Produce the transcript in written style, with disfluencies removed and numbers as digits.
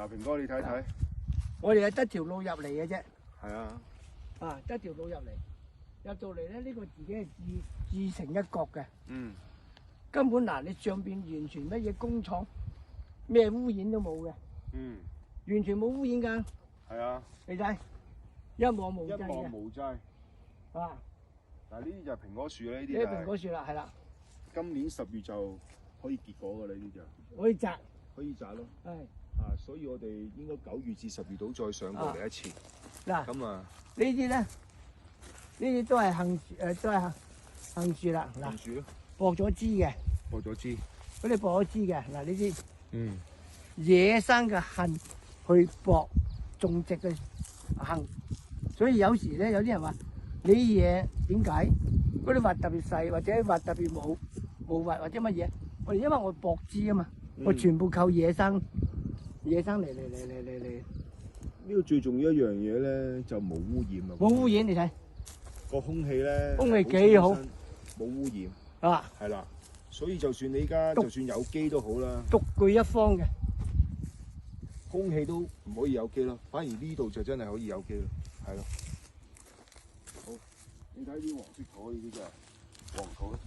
嗱，平哥你睇睇，我哋係得條路入嚟嘅啫，係啊，得條路入嚟，入到嚟咧呢個自己係自成一角嘅，嗯，根本嗱你上邊完全乜嘢工廠咩污染都冇嘅，嗯，完全冇污染㗎，係啊，你睇一望無一望際嘅，無際。啊，嗱，呢啲就係蘋果樹啦，呢呢啲啲蘋果樹啦，係啦，今年10月就可以結果㗎啦，呢啲就可以摘，可以摘咯。係所以我哋應該9月至10月度再上過嚟一次。嗱咁啊，呢啲咧，呢啲都係杏樹都係杏樹啦，嗱杏樹咯，駁咗枝嘅，播咗枝。嗰啲駁咗枝嘅，嗱呢啲嗯，野生嘅杏去駁種植嘅杏，所以有時咧有啲人話你嘢點解嗰啲核特別細或者核特別冇核或者乜嘢？我哋因為我駁枝啊嘛，我全部靠野生嚟。呢個最重要一樣嘢咧，就冇污染啊。冇污染，你睇個空氣咧，空氣幾好，冇污染。啊，係啦，所以就算你而家就算有機都好啦，獨具一方嘅。空氣都唔可以有機咯，反而呢度就真係可以有機咯，係咯。好，你睇啲黃色土呢啲就係黃土啦。